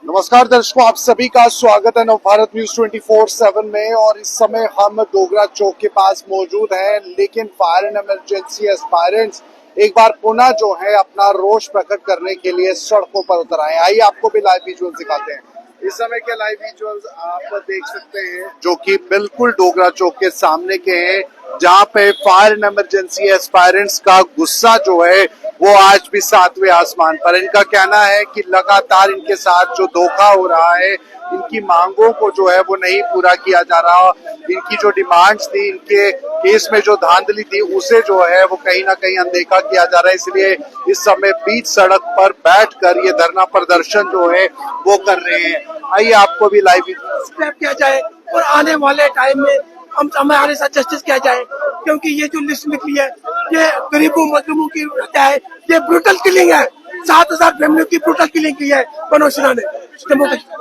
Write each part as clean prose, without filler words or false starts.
नमस्कार दर्शकों, आप सभी का स्वागत है नवभारत न्यूज 24/7 में। और इस समय हम डोगरा चौक के पास मौजूद हैं, लेकिन फायर एंड इमरजेंसी एस्पायरेंट्स एक बार पुनः जो है अपना रोष प्रकट करने के लिए सड़कों पर उतर आए। आइए आपको भी लाइव विजुअल्स दिखाते हैं। इस समय के लाइव विजुअल्स आप देख सकते हैं, जो कि बिल्कुल डोगरा चौक के सामने के हैं, जहां पे फायर एंड इमरजेंसी एस्पायरेंट्स का गुस्सा जो है वो आज भी सातवें आसमान पर। इनका कहना है कि लगातार इनके साथ जो धोखा हो रहा है, इनकी मांगों को जो है वो नहीं पूरा किया जा रहा, इनकी जो डिमांड्स थी, इनके केस में जो धांधली थी, उसे जो है वो कहीं ना कहीं अनदेखा किया जा रहा है। इसलिए इस समय बीच सड़क पर बैठकर ये धरना प्रदर्शन जो है वो कर रहे हैं। आइए आपको भी लाइव किया जाए और आने वाले टाइम में हम हमारे साथ जस्टिस किया जाए, क्योंकि ये जो लिस्ट निकली है ये गरीबों मजलूमों की हत्या है, ये ब्रूटल किलिंग है। 7,000 फैमिलियों की ब्रूटल किलिंग की है मनोज सिन्हा ने जम्मू कश्मीर।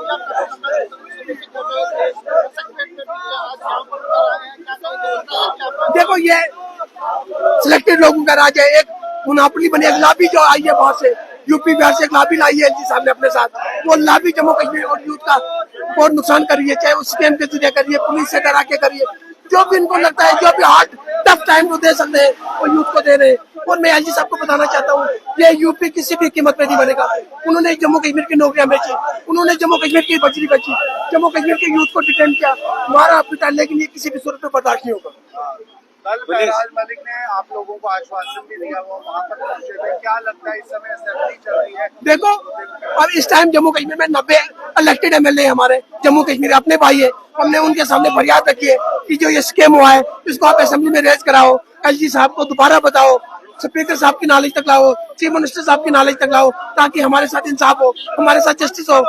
देखो ये सिलेक्टेड लोगों का राज है, एक मुनाफली बने, एक लाबी जो आई है वहां से यूपी बिहार से एक लाबी लाई है एलजी साहब ने अपने साथ। वो लाबी जम्मू कश्मीर और यूथ का बहुत नुकसान कर रही है, चाहे उस स्कैम के जरिए करिए, पुलिस से डरा के करिए, जो भी इनको लगता है, जो भी हार्ड टफ टाइम को दे सकते हैं वो यूथ को दे रहे हैं। और मैं एलजी साहब को बताना चाहता हूँ, ये यूपी किसी भी कीमत पे नहीं बनेगा। उन्होंने जम्मू कश्मीर की नौकरियां बेची, उन्होंने जम्मू कश्मीर की बजरी बेची, जम्मू कश्मीर के यूथ को डिटेन किया, मारा पीटा, लेकिन ये किसी भी सूरत में बर्दाश्त नहीं होगा। कल फैराज मलिक ने आप लोगों को आश्वासन भी दिया, वो वहाँ पर पहुंचे थे। क्या लगता है इस समय असेंबली चल रही है? देखो अब इस टाइम जम्मू कश्मीर में 90 इलेक्टेड एमएलए हमारे जम्मू कश्मीर अपने भाई है। हमने उनके सामने फरियाद रखी है कि जो ये स्कैम हुआ है इसको आप असेंबली में रेज कराओ, एलजी साहब को दोबारा बताओ, स्पीकर साहब की नॉलेज तक लाओ, चीफ मिनिस्टर साहब की नॉलेज तक लाओ, ताकि हमारे साथ इंसाफ हो, हमारे साथ जस्टिस हो।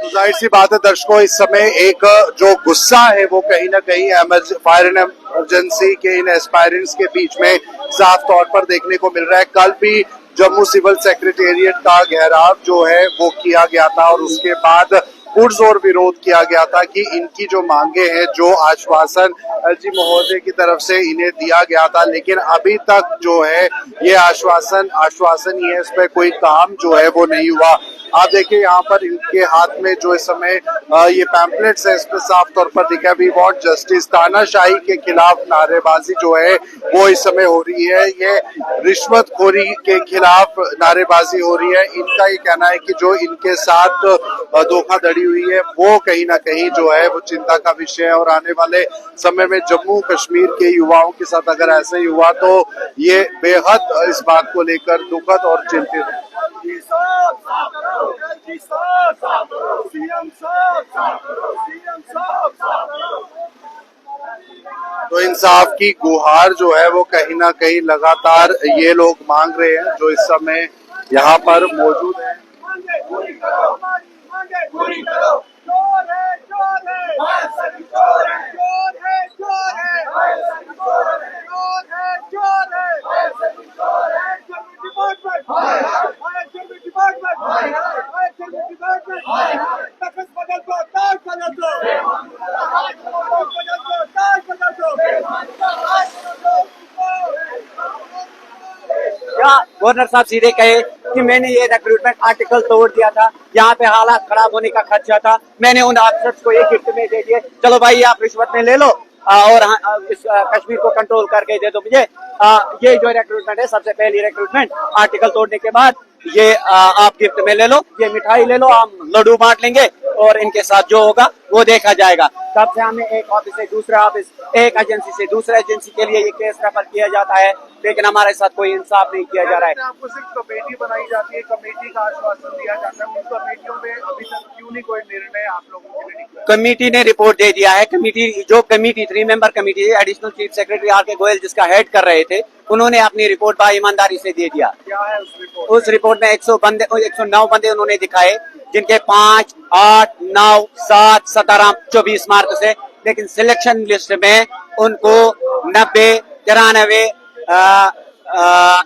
जाहिर सी बात है दर्शकों, इस समय एक जो गुस्सा है वो कहीं ना कहीं फायर एंड इमरजेंसी के इन एस्पायरेंट्स के बीच में साफ तौर पर देखने को मिल रहा है। कल भी जम्मू सिविल सेक्रेटेरिएट का घेराव जो है वो किया गया था और उसके बाद पुरजोर विरोध किया गया था कि इनकी जो मांगे हैं, जो आश्वासन एलजी महोदय की तरफ से इन्हें दिया गया था, लेकिन अभी तक जो है ये आश्वासन ही है, इस पे कोई काम जो है वो नहीं हुआ। आप देखिए यहाँ पर इनके हाथ में जो इस समय ये पैम्पलेट्स है, इस पे साफ तौर पर दिखा वी वांट जस्टिस। तानाशाही के खिलाफ नारेबाजी जो है वो इस समय हो रही है, ये रिश्वतखोरी के खिलाफ नारेबाजी हो रही है। इनका ये कहना है कि जो इनके साथ धोखाधड़ी हुई है वो कहीं ना कहीं जो है वो चिंता का विषय है, और आने वाले समय में जम्मू कश्मीर के युवाओं के साथ अगर ऐसे ही हुआ तो ये बेहद इस बात को लेकर दुखद और चिंतित है। तो इंसाफ की गुहार जो है वो कहीं ना कहीं लगातार ये लोग मांग रहे हैं, जो इस समय यहाँ पर मौजूद है। गवर्नर साहब सीधे कहे कि मैंने ये रिक्रूटमेंट आर्टिकल तोड़ दिया था, यहाँ पे हालात खराब होने का खर्चा था, मैंने उन अफसर्स को एक गिफ्ट में दे दिए, चलो भाई आप रिश्वत में ले लो और इस कश्मीर को कंट्रोल करके दे दो मुझे। ये जो रिक्रूटमेंट है, सबसे पहली रिक्रूटमेंट, आर्टिकल तोड़ने के बाद ये आप गिफ्ट में ले लो, ये मिठाई ले लो, हम लड्डू बांट लेंगे और इनके साथ जो होगा वो देखा जाएगा। तब से हमें एक ऑफिस से दूसरा ऑफिस, एक एजेंसी से दूसरा एजेंसी के लिए ये केस रेफर किया जाता है, लेकिन हमारे साथ कोई इंसाफ नहीं किया जा रहा है। आपको सिर्फ कमेटी बनाई जाती है, कमेटी का आश्वासन दिया जाता है, उन कमेटियों में अभी तक क्यों नहीं कोई निर्णय आप लोगों के लिए निकला? कमेटी ने रिपोर्ट दे दिया है। कमेटी 3 मेंबर कमेटी है, additional chief secretary R K. Goyal जिसका हेड कर रहे थे, उन्होंने अपनी रिपोर्ट बा ईमानदारी से दे दिया। क्या है उस रिपोर्ट? उस रिपोर्ट में 109 बंदे उन्होंने दिखाए, जिनके 5, 8, 9, 7, 17, 24 मार्क्स है, लेकिन सिलेक्शन लिस्ट में उनको 90, 93,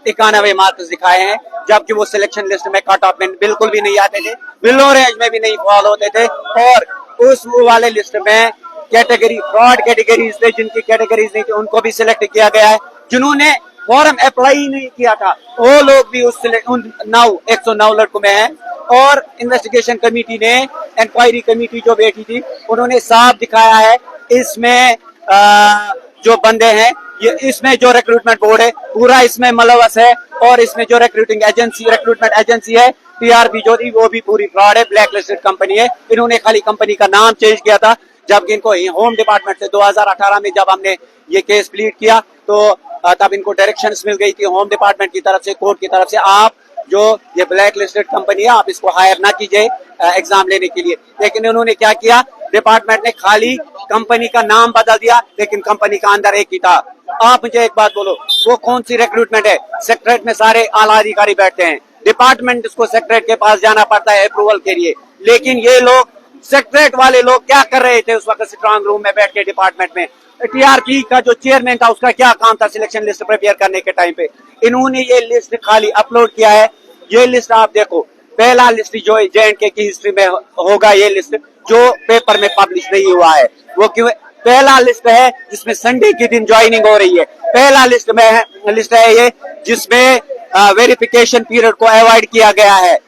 91 मार्क्स दिखाए हैं, जबकि वो सिलेक्शन लिस्ट में कट ऑफ में बिल्कुल भी नहीं आते थे, बिलो रेंज में भी नहीं फॉल होते थे। और उस वाले लिस्ट में कैटेगरी फ्रॉड कैटेगरीज थे, जिनकी कैटेगरीज नहीं थी उनको भी सिलेक्ट किया गया है। जिन्होंने फॉर्म अप्लाई नहीं किया था वो लोग भी उस 109 लड़कों में हैं और इन्वेस्टिगेशन कमेटी ने, इंक्वायरी कमेटी जो बैठी थी, उन्होंने साफ दिखाया है इसमें जो बंदे हैं, ये इसमें जो रिक्रूटमेंट बोर्ड है पूरा इसमें मुलव्वस है, और इसमें जो रिक्रूटमेंट एजेंसी है टीआरपी जो थी वो भी पूरी फ्रॉड है, ब्लैक लिस्टेड कंपनी है। इन्होंने खाली कंपनी का नाम चेंज किया था, जबकि इनको होम डिपार्टमेंट से 2018 में जब हमने ये केस प्लीड किया तो तब इनको डायरेक्शंस मिल गई थी होम डिपार्टमेंट की तरफ से, कोर्ट की तरफ से, आप जो ये ब्लैक लिस्टेड कंपनी है आप इसको हायर ना कीजिए एग्जाम लेने के लिए। लेकिन उन्होंने क्या किया, डिपार्टमेंट ने खाली कंपनी का नाम बदल दिया, लेकिन कंपनी का अंदर एक ही था। आप मुझे एक बात बोलो, वो कौन सी रिक्रूटमेंट है? सेक्रेटरीट में सारे आला अधिकारी बैठते हैं, डिपार्टमेंट इसको सेक्रेटरीट के पास जाना पड़ता है अप्रूवल के लिए। लेकिन ये लोग सेक्रेटरीट वाले लोग क्या कर रहे थे उस वक्त स्ट्रांग रूम में बैठ के डिपार्टमेंट में? टीआरपी का जो चेयरमैन था उसका क्या काम था सिलेक्शन लिस्ट प्रिपेयर करने के टाइम पे? इन्होंने ये लिस्ट खाली अपलोड किया है। ये लिस्ट आप देखो, पहला लिस्ट जो J&K की हिस्ट्री में होगा, ये लिस्ट जो पेपर में पब्लिश नहीं हुआ है। वो क्यों? पहला लिस्ट है जिसमें संडे के दिन ज्वाइनिंग हो रही है, पहला लिस्ट है ये जिसमें वेरिफिकेशन पीरियड को अवॉइड किया गया है,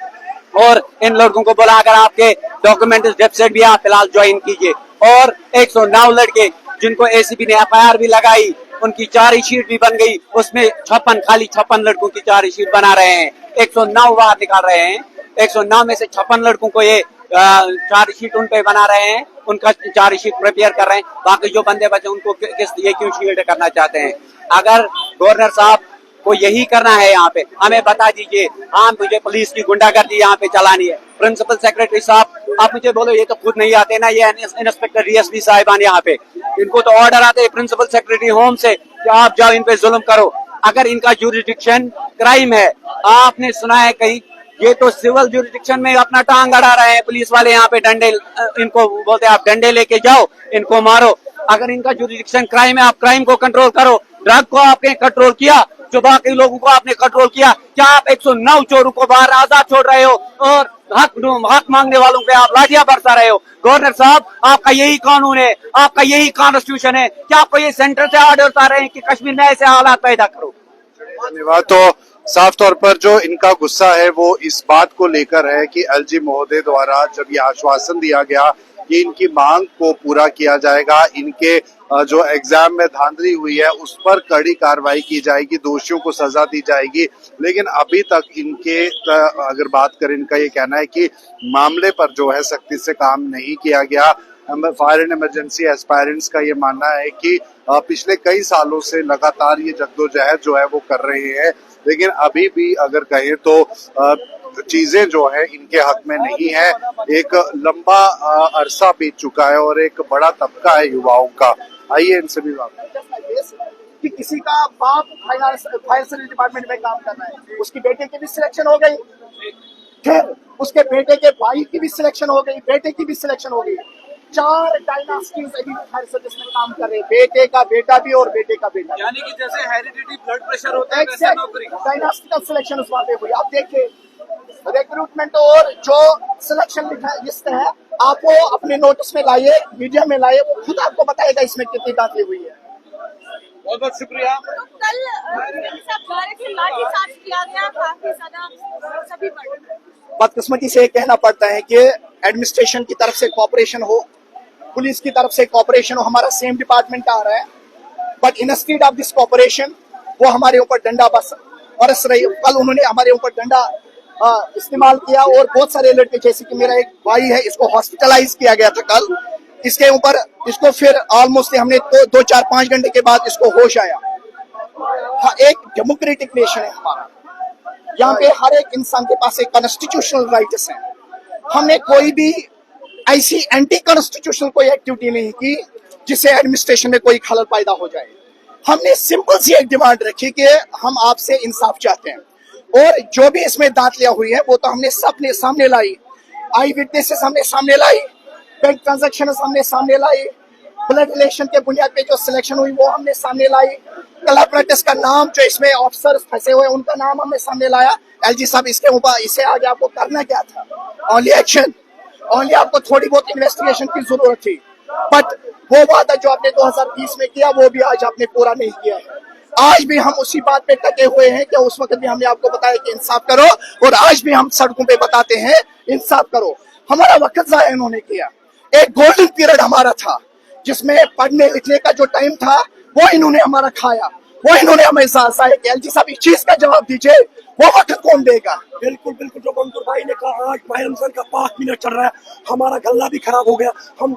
और इन लड़कों को बोला अगर आपके डॉक्यूमेंट डेफिसिट भी आप फिलहाल ज्वाइन कीजिए। और 109 लड़के जिनको एसीबी ने एफआईआर भी लगाई, उनकी चार्जशीट भी बन गई, उसमें खाली 56 लड़कों की चार्जशीट बना रहे हैं, 109 बाहर निकाल रहे हैं। 109 में से 56 लड़कों को ये चार्जशीट उन पे बना रहे हैं, उनका चार्जशीट प्रिपेयर कर रहे हैं। बाकी जो बंदे बचे उनको ये क्यों शील्ड करना चाहते हैं? अगर गवर्नर साहब को यही करना है यहाँ पे, हमें बता दीजिए। हाँ, मुझे पुलिस की गुंडागर्दी यहाँ पे चलानी है। प्रिंसिपल सेक्रेटरी साहब आप मुझे बोलो, ये तो खुद नहीं आते ना, ये इंस्पेक्टर डीएसपी साहिबान यहाँ पे, इनको तो ऑर्डर आते हैं प्रिंसिपल सेक्रेटरी होम से कि आप जाओ इन पे जुल्म करो। अगर इनका जुरिडिक्शन क्राइम है, आपने सुना है कहीं? ये तो सिविल जुरिडिक्शन में अपना टांग अड़ा रहे हैं पुलिस वाले यहाँ पे, डंडे इनको बोलते हैं आप डंडे लेके जाओ, इनको मारो। अगर इनका जुरिडिक्शन क्राइम है, आप क्राइम को कंट्रोल करो। ड्रग को आपने कंट्रोल किया, जो बाकी लोगों को आपने कंट्रोल किया। क्या आप 109 चोरों को बाहर आजाद छोड़ रहे हो और हक मांगने वालों पे आप लाठियां बरसा रहे हो? गवर्नर साहब, आपका यही कानून है, आपका यही कॉन्स्टिट्यूशन है, क्या आपको ये सेंटर से ऑर्डर आ रहे हैं कि कश्मीर में ऐसे हालात पैदा करो? धन्यवाद। तो साफ तौर पर जो इनका गुस्सा है वो इस बात को लेकर है कि एलजी महोदय द्वारा जब ये आश्वासन दिया गया कि इनकी मांग को पूरा किया जाएगा, इनके जो एग्जाम में धांधली हुई है उस पर कड़ी कार्रवाई की जाएगी, दोषियों को सजा दी जाएगी, लेकिन अभी तक इनके अगर बात करें, इनका ये कहना है कि मामले पर जो है सख्ती से काम नहीं किया गया। फायर एंड इमरजेंसी एस्पायरेंट्स का ये मानना है कि पिछले कई सालों से लगातार ये जद्दोजहद जो है वो कर रहे हैं, लेकिन अभी भी अगर कहें तो चीजें जो है इनके हक में नहीं है। एक लंबा अरसा बीत चुका है और एक बड़ा तबका है युवाओं का। आइए इनसे भी बात कि किसी का बाप फायर सर्विस डिपार्टमेंट में काम कर रहा है, उसकी बेटे की भी सिलेक्शन हो गई, फिर उसके बेटे के भाई की भी सिलेक्शन हो गई, बेटे की भी सिलेक्शन हो गई। 4 डायनास्टीज अभी फायर सर्विस में काम कर रहे हैं, बेटे का बेटा भी और बेटे का बेटा, यानी कि जैसे हेरिडिटी ब्लड प्रेशर होता है वैसे नौकरी। डायनास्टिकल सिलेक्शन उस वहाँ पे हुई। आप देखिए रिक्रूटमेंट और जो सिलेक्शन लिस्ट है, आप वो अपने नोटिस में लाइए, मीडिया में लाइए, वो खुद आपको बताएगा इसमें कितनी दाखिली हुई है। बहुत बहुत शुक्रिया। तो कल लाठीचार्ज किया गया, काफी ज्यादा सभी पर। बदकिस्मती से कहना पड़ता है कि एडमिनिस्ट्रेशन की तरफ से कोऑपरेशन हो, पुलिस की तरफ से कोऑपरेशन हो, हमारा सेम डिपार्टमेंट आ रहा है, but instead of this cooperation वो हमारे ऊपर डंडा बरस रही। कल उन्होंने हमारे ऊपर डंडा इस्तेमाल किया और बहुत सारे लड़के, जैसे कि मेरा एक भाई है, इसको हॉस्पिटलाइज किया गया था कल, इसके ऊपर इसको फिर ऑलमोस्ट हमने 2-4-5 घंटे के बाद इसको होश आया। हाँ, एक डेमोक्रेटिक नेशन है हमारा, यहाँ पे हर एक इंसान के पास एक कॉन्स्टिट्यूशनल राइट्स है। हमने कोई भी ऐसी एंटी कॉन्स्टिट्यूशनल कोई एक्टिविटी नहीं की जिससे एडमिनिस्ट्रेशन में कोई खलल पैदा हो जाए। हमने सिंपल सी एक डिमांड रखी कि हम आपसे इंसाफ चाहते हैं, और जो भी इसमें दाखिलियां हुई है वो तो हमने सबने सामने लाई, आई विटनेसेस हमने सामने लाई, बैंक ट्रांजैक्शन हमने सामने लाई, ब्लड रिलेशन के बुनियाद पे जो सिलेक्शन हुई वो हमने सामने लाई, कलेक्टर्स का नाम जो इसमें ऑफिसर्स फंसे हुए उनका नाम हमने सामने लाया। एलजी साहब, इसके ऊपर इससे आगे आपको करना क्या था? ओनली एक्शन, ओनली आपको थोड़ी बहुत इन्वेस्टिगेशन की जरूरत थी, बट वो वादा जो आपने 2020 में किया वो भी आज आपने पूरा नहीं किया है। आज भी हम उसी बात पे टके हुए हैं कि उस वक्त भी हमने आपको बताया कि इंसाफ करो, और आज भी हम सड़कों पे बताते हैं इंसाफ करो। हमारा वक्त जाया इन्होंने किया। एक गोल्डन पीरियड हमारा था जिसमें पढ़ने लिखने का जो टाइम था वो इन्होंने हमारा खाया, वो इन्होंने हमें जाहिर किया। एलजी साहब इस चीज का जवाब दीजिए, वो वक्त कौन देगा? बिल्कुल बिल्कुल, जो मंजूर भाई ने कहा, आज माह रमजान का 5 मिनट चल रहा है, हमारा गला भी खराब हो गया। हम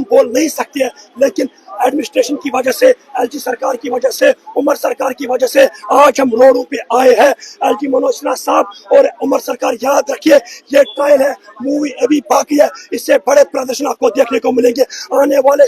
बोल नहीं सकते हैं, लेकिन एडमिनिस्ट्रेशन की वजह से, एलजी सरकार की वजह से, उमर सरकार की वजह से आज हम रोडों पे आए हैं। एलजी मनोज सिन्हा साहब और उमर सरकार, याद रखिए ये ट्रायल है, मूवी अभी बाकी है, इससे बड़े प्रदर्शन आपको देखने को मिलेंगे आने वाले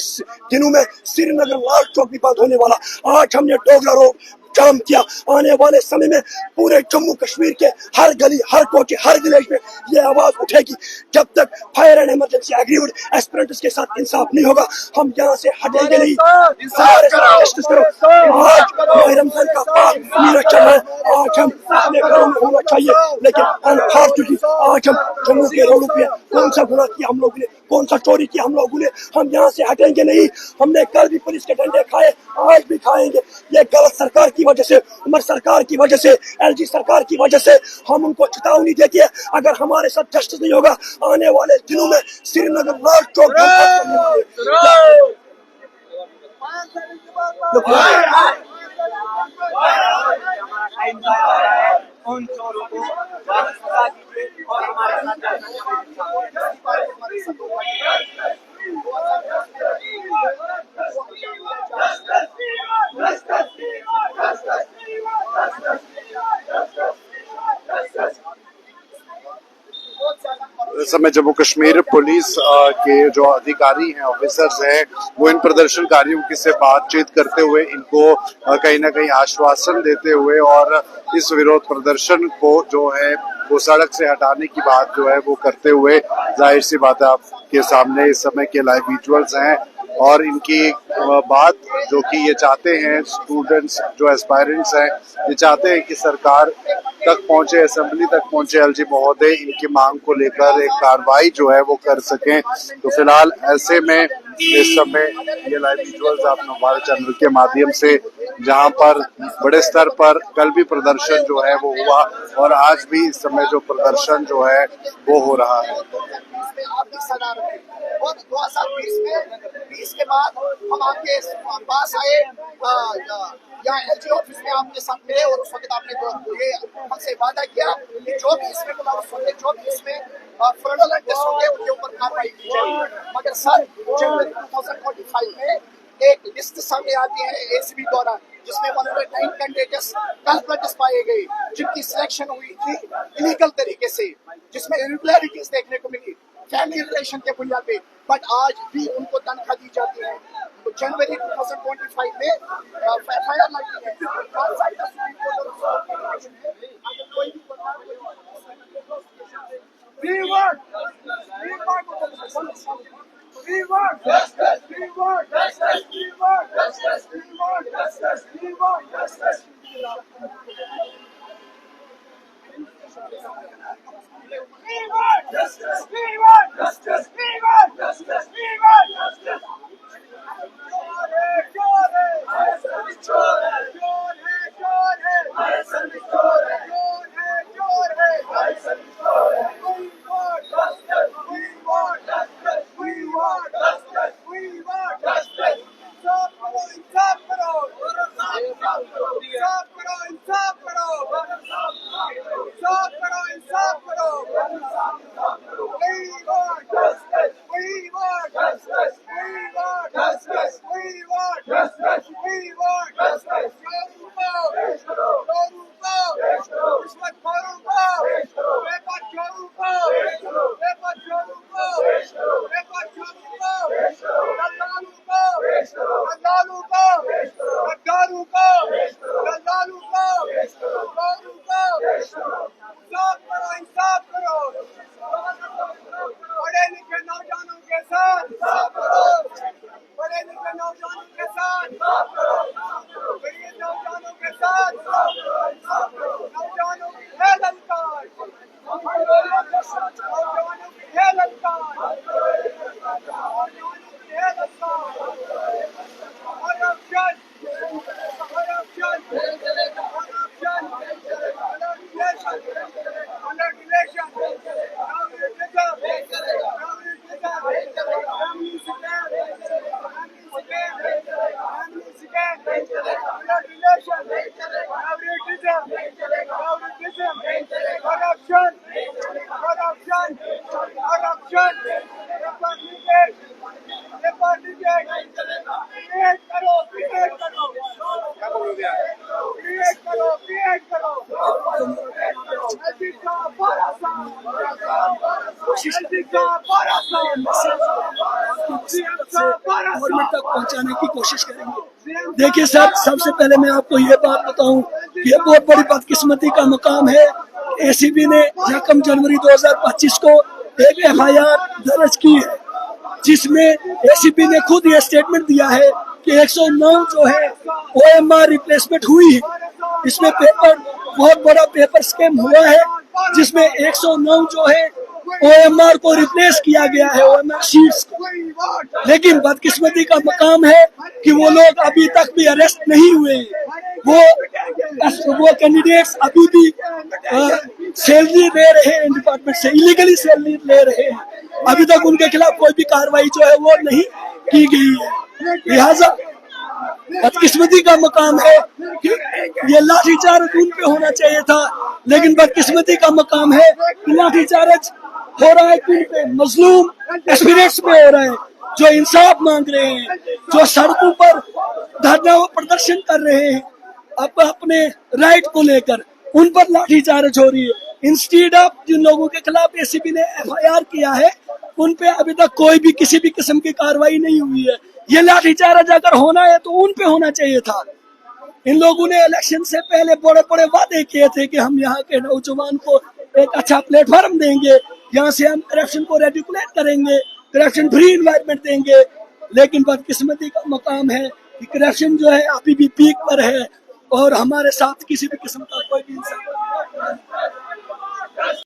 दिनों में। श्रीनगर लाल चौक भी बंद होने वाला। आज हमने डोगरा रोड जाम किया, आने वाले समय में पूरे जम्मू कश्मीर के हर गली, हर कोचे, हर विलेज में ये आवाज उठेगी। जब तक fire and emergency agreement aspirants के साथ इंसाफ नहीं होगा, हम यहाँ से हटेंगे नहीं। हमारे साथ जस्टिस करो। आज माह रमजान का 5 मिनट चल रहा है, आज हम अपने घरों में होना चाहिए, लेकिन अनफॉर्चुनेटली आज हम जम्मू के रोडों पे कौन सा गुनाह किया हम लोगों ने, कौन सा चोरी किया हम लोगों ने, हम यहाँ से हटेंगे नहीं। हमने कल भी पुलिस के डंडे खाए, आज भी खाएंगे। ये गलत सरकार की वजह से, उमर सरकार की वजह से, एलजी सरकार की वजह से हम उनको चेतावनी देते हैं। अगर हमारे साथ जस्टिस नहीं होगा, आने वाले दिनों में श्रीनगर लाल चौक टाइम जाया हो रहा है, उन चोरों को वापस बता दीजिए और हमारे साथ इस समय जम्मू कश्मीर पुलिस के जो अधिकारी हैं, ऑफिसर्स हैं, वो इन प्रदर्शनकारियों की से बातचीत करते हुए इनको कहीं ना कहीं आश्वासन देते हुए और इस विरोध प्रदर्शन को जो है वो सड़क से हटाने की बात जो है वो करते हुए, जाहिर सी बात है आपके सामने इस समय के लाइव विजुअल्स हैं। और इनकी बात जो कि ये चाहते हैं, स्टूडेंट्स जो एस्पायरेंट्स हैं, ये चाहते हैं कि सरकार तक पहुंचे, असेंबली तक पहुंचे, एलजी महोदय इनकी मांग को लेकर एक कार्रवाई जो है वो कर सकें। तो फिलहाल ऐसे में इस समय ये लाइव विजुअल्स आप हमारे चैनल के माध्यम से, जहां पर बड़े स्तर पर कल भी प्रदर्शन जो है वो हुआ और आज भी इस समय जो प्रदर्शन जो है वो हो रहा है। और 2020 के बाद हम आपके पास आए, यहाँ एलजी ऑफिस में आपके साथ मिले, और उस वक्त आपने ये हमसे वादा किया कि जो भी इसमें जो भी इसमें फ्रॉडुलेंट टेस्ट होंगे उनके ऊपर कार्रवाई की जाएगी। मगर सर, जनवरी 2025 में एक लिस्ट सामने आती है एसीबी द्वारा, जिसमें 109 कैंडिडेट्स कल्प्रिट्स पाए गए, जिनकी सिलेक्शन हुई थी इलीगल तरीके से, जिसमें इरेगुलरिटीज देखने को मिली फैमिली रिलेशन के बुनियाद पे, बट आज भी उनको तनख्वाह दी जाती है। तो जनवरी 2025 में एफआईआर लगी है। कोशिश करेंगे गवर्नमेंट तक पहुंचाने की कोशिश करेंगे। देखिए सर, सबसे पहले मैं आपको ये बात बताऊं, ये बहुत बड़ी बदकिस्मती का मकाम है। एसीबी ने 1 जनवरी 2025 को एक FIR दर्ज की है, जिसमें एसीबी ने खुद ये स्टेटमेंट दिया है कि 109 जो है OMR रिप्लेसमेंट हुई है। इसमें पेपर, बहुत बड़ा पेपर स्कैम हुआ है, जिसमें 109 जो है OMR को रिप्लेस किया गया है, OMR शीट्स को। लेकिन बदकिस्मती का मकाम है कि वो लोग अभी तक भी अरेस्ट नहीं हुए हैं। वो कैंडिडेट्स अभी भी सैलरी ले रहे हैं, डिपार्टमेंट से इलीगली सैलरी ले रहे हैं। अभी तक उनके खिलाफ कोई भी कार्रवाई जो है वो नहीं की गई है। लिहाजा बदकिस्मती का मकाम है कि ये लाठीचार्ज उन पे होना चाहिए था, लेकिन बदकिस्मती का मकाम है कि लाठीचार्ज हो रहा है किन पे? मजलूम एस्पिरेंट्स पे हो रहा है, जो इंसाफ मांग रहे हैं, जो सड़कों पर धरना व प्रदर्शन कर रहे हैं अपने राइट को लेकर, उन पर लाठीचार्ज हो रही है। इंस्टीड ऑफ जिन लोगों के खिलाफ एसीबी ने FIR किया है, उन पे अभी तक कोई भी किसी भी किस्म की कार्रवाई नहीं हुई है। ये लाठीचार्ज अगर होना है तो उन पे होना चाहिए था। इन लोगों ने इलेक्शन से पहले बड़े बड़े वादे किए थे कि हम यहाँ के नौजवान को एक अच्छा प्लेटफॉर्म देंगे, यहाँ से हम करप्शन को रेगुलेट करेंगे, करप्शन फ्री एनवायरनमेंट देंगे। लेकिन बदकिस्मती का मकाम है कि करप्शन जो है अभी भी पीक पर है और हमारे साथ किसी भी किस्म का कोई भी इंसान